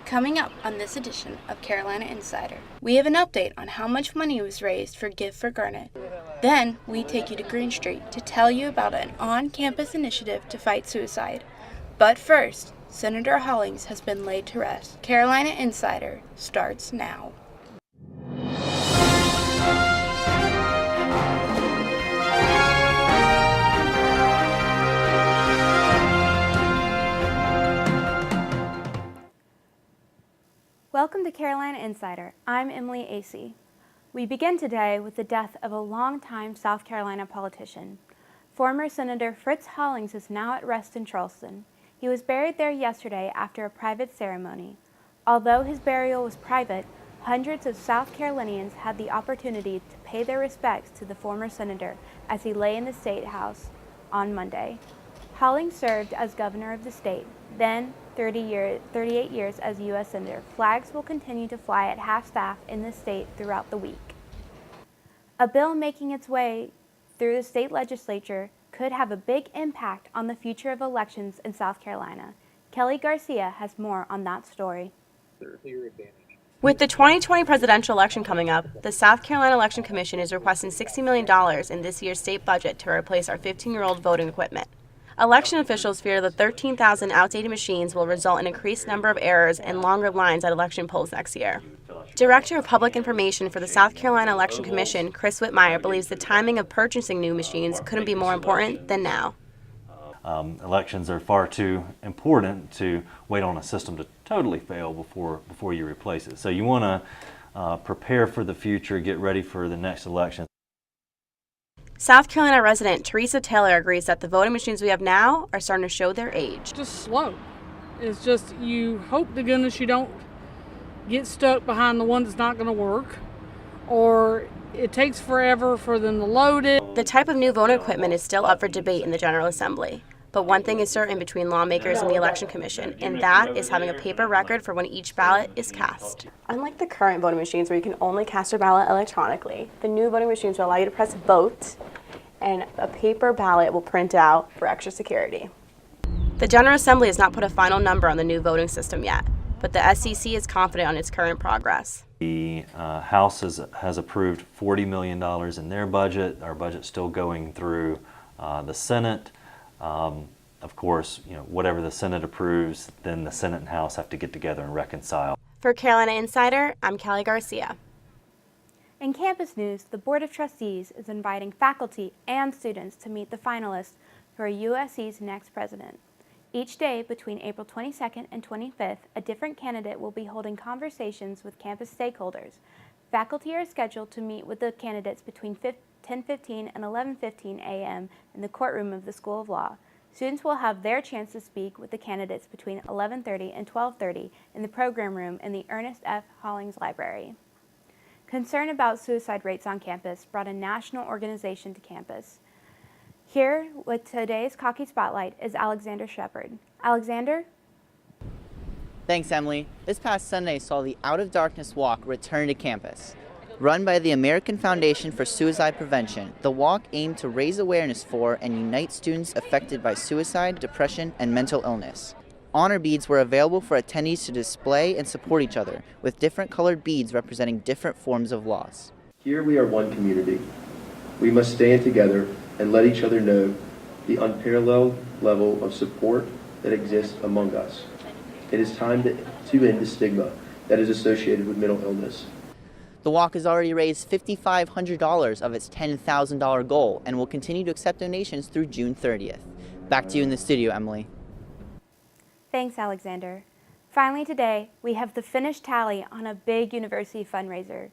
Coming up on this edition of Carolina Insider, we have an update on how much money was raised for Give for Garnet. Then, we take you to Green Street to tell you about an on-campus initiative to fight suicide. But first, Senator Hollings has been laid to rest. Carolina Insider starts now. Welcome to Carolina Insider. I'm Emily Aysse. We begin today with the death of a longtime South Carolina politician. Former Senator Fritz Hollings is now at rest in Charleston. He was buried there yesterday after a private ceremony. Although his burial was private, hundreds of South Carolinians had the opportunity to pay their respects to the former senator as he lay in the State House on Monday. Hollings served as governor of the state, then 38 years as U.S. Senator. Flags will continue to fly at half-staff in the state throughout the week. A bill making its way through the state legislature could have a big impact on the future of elections in South Carolina. Kelly Garcia has more on that story. With the 2020 presidential election coming up, the South Carolina Election Commission is requesting $60 million in this year's state budget to replace our 15-year-old voting equipment. Election officials fear the 13,000 outdated machines will result in an increased number of errors and longer lines at election polls next year. Director of Public Information for the South Carolina Election Commission, Chris Whitmire, believes the timing of purchasing new machines couldn't be more important than now. Elections are far too important to wait on a system to totally fail before you replace it. So you want to prepare for the future, get ready for the next election. South Carolina resident Teresa Taylor agrees that the voting machines we have now are starting to show their age. Just slow. It's just you hope to goodness you don't get stuck behind the one that's not going to work, or it takes forever for them to load it. The type of new voting equipment is still up for debate in the General Assembly. But one thing is certain between lawmakers and the Election Commission, and that is having a paper record for when each ballot is cast. Unlike the current voting machines where you can only cast your ballot electronically, the new voting machines will allow you to press vote, and a paper ballot will print out for extra security. The General Assembly has not put a final number on the new voting system yet, but the SEC is confident on its current progress. The House has approved $40 million in their budget. Our budget's still going through the Senate. Of course, whatever the Senate approves, then the Senate and House have to get together and reconcile. For Carolina Insider, I'm Kelly Garcia. In campus news, the Board of Trustees is inviting faculty and students to meet the finalists for UofSC's next president. Each day between April 22nd and 25th, a different candidate will be holding conversations with campus stakeholders. Faculty are scheduled to meet with the candidates between 10:15 and 11:15 a.m. in the courtroom of the School of Law. Students will have their chance to speak with the candidates between 11:30 and 12:30 in the program room in the Ernest F. Hollings Library. Concern about suicide rates on campus brought a national organization to campus. Here with today's Khakee Spotlight is Alexander Shepard. Alexander? Thanks, Emily. This past Sunday saw the Out of Darkness Walk return to campus. Run by the American Foundation for Suicide Prevention, the walk aimed to raise awareness for and unite students affected by suicide, depression, and mental illness. Honor beads were available for attendees to display and support each other, with different colored beads representing different forms of loss. Here we are one community. We must stand together and let each other know the unparalleled level of support that exists among us. It is time to end the stigma that is associated with mental illness. The walk has already raised $5,500 of its $10,000 goal and will continue to accept donations through June 30th. Back to you in the studio, Emily. Thanks, Alexander. Finally today, we have the finished tally on a big university fundraiser.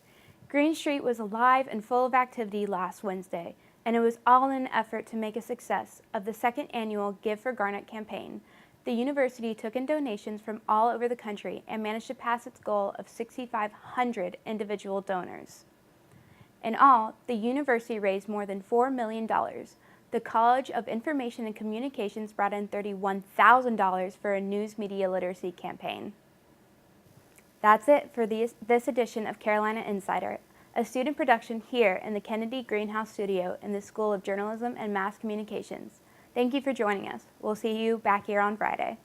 Green Street was alive and full of activity last Wednesday, and it was all in an effort to make a success of the second annual Give for Garnet campaign. The university took in donations from all over the country and managed to pass its goal of 6,500 individual donors. In all, the university raised more than $4 million. The College of Information and Communications brought in $31,000 for a news media literacy campaign. That's it for this edition of Carolina Insider, a student production here in the Kennedy Greenhouse Studio in the School of Journalism and Mass Communications. Thank you for joining us. We'll see you back here on Friday.